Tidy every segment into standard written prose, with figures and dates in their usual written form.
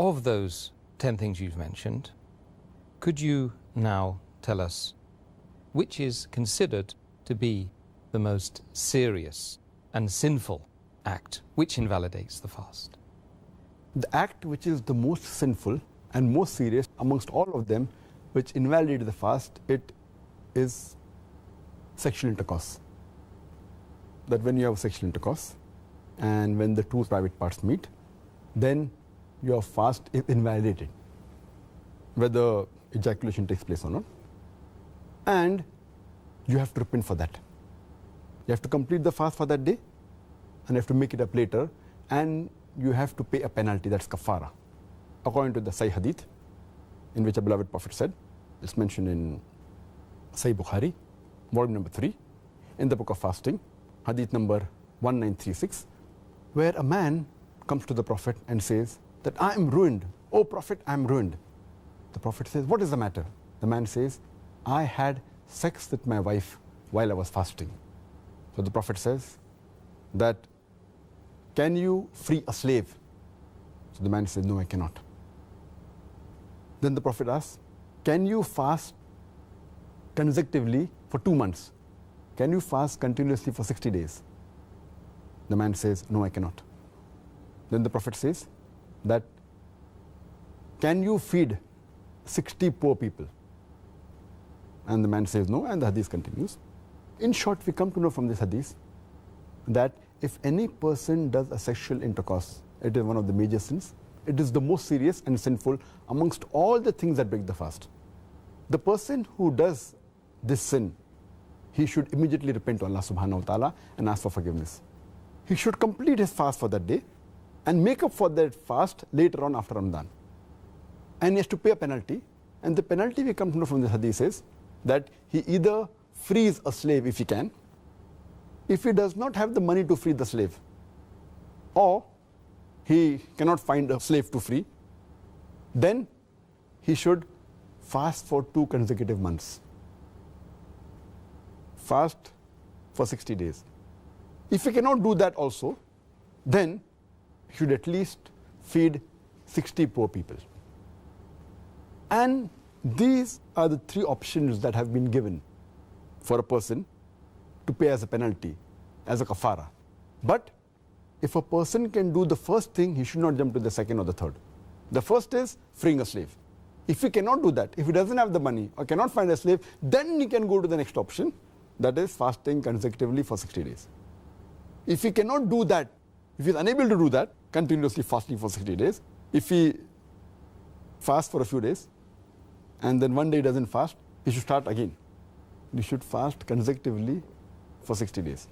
of those 10 things you've mentioned, could you now tell us which is considered to be the most serious and sinful act which invalidates the fast? The act which is the most sinful and most serious amongst all of them which invalidates the fast, it is sexual intercourse. That when you have sexual intercourse and when the two private parts meet, then your fast is invalidated, whether ejaculation takes place or not. And you have to repent for that. You have to complete the fast for that day and you have to make it up later, and you have to pay a penalty, that's kafara. According to the Sahih Hadith, in which a beloved Prophet said, it's mentioned in Sahih Bukhari, volume number 3, in the book of fasting, Hadith number 1936, where a man comes to the Prophet and says that I am ruined. Oh Prophet, I am ruined. The Prophet says, what is the matter? The man says, I had sex with my wife while I was fasting. So the Prophet says that, can you free a slave? So the man says, no, I cannot. Then the Prophet asks, can you fast consecutively for 2 months? Can you fast continuously for 60 days? The man says, no, I cannot. Then the Prophet says that, can you feed 60 poor people? And the man says no, and the hadith continues. In short, we come to know from this hadith that if any person does a sexual intercourse, it is one of the major sins. It is the most serious and sinful amongst all the things that break the fast. The person who does this sin, he should immediately repent to Allah subhanahu wa ta'ala and ask for forgiveness. He should complete his fast for that day and make up for that fast later on after Ramadan. And he has to pay a penalty, and the penalty we come to know from this hadith is that he either frees a slave if he can, if he does not have the money to free the slave, or he cannot find a slave to free, then he should fast for 2 consecutive months. Fast for 60 days. If he cannot do that also, then he should at least feed 60 poor people. And these are the 3 options that have been given for a person to pay as a penalty, as a kafara. But if a person can do the first thing, he should not jump to the second or the third. The first is freeing a slave. If he cannot do that, if he doesn't have the money or cannot find a slave, then he can go to the next option, that is fasting consecutively for 60 days. If he cannot do that, if he is unable to do that, continuously fasting for 60 days, if he fasts for a few days and then one day he doesn't fast, he should start again. He should fast consecutively for 60 days.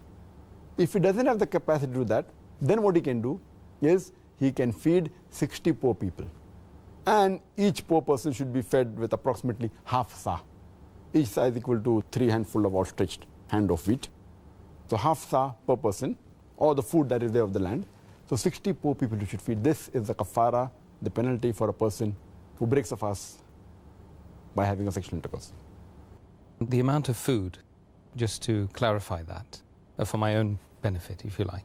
If he doesn't have the capacity to do that, then what he can do is he can feed 60 poor people. And each poor person should be fed with approximately half sa. Each sa is equal to 3 handfuls of outstretched hand of wheat. So half sa per person, or the food that is there of the land. So 60 poor people you should feed. This is the kafara, the penalty for a person who breaks a fast by having a sexual intercourse. The amount of food, just to clarify that, for my own benefit, if you like,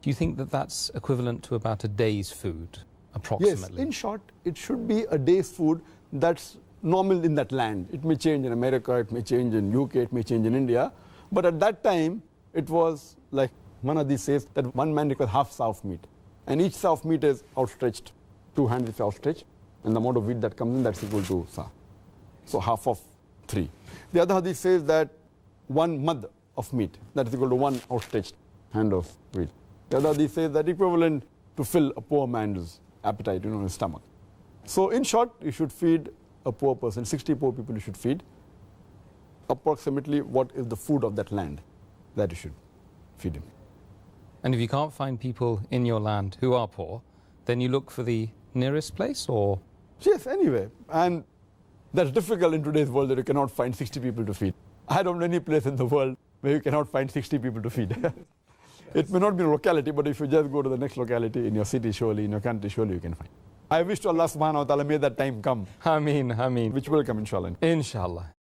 do you think that that's equivalent to about a day's food, approximately? Yes, in short, it should be a day's food that's normal in that land. It may change in America, it may change in UK, it may change in India. But at that time, it was like Manadi says that one man requires half sa of meat. And each sa of meat is outstretched, 2 hands is outstretched. And the amount of wheat that comes in, that's equal to sa. So half of 3. The other hadith says that 1 mud of meat, that is equal to 1 outstretched hand of wheat. The other hadith says that equivalent to fill a poor man's appetite, his stomach. So in short, you should feed a poor person, 60 poor people you should feed, approximately what is the food of that land that you should feed him. And if you can't find people in your land who are poor, then you look for the nearest place, or? Yes, anyway. And that's difficult in today's world that you cannot find 60 people to feed. I don't know any place in the world where you cannot find 60 people to feed. It may not be a locality, but if you just go to the next locality in your city, surely, in your country, surely you can find. I wish to Allah subhanahu wa ta'ala may that time come. Ameen, ameen. Which will come, inshallah. Inshallah.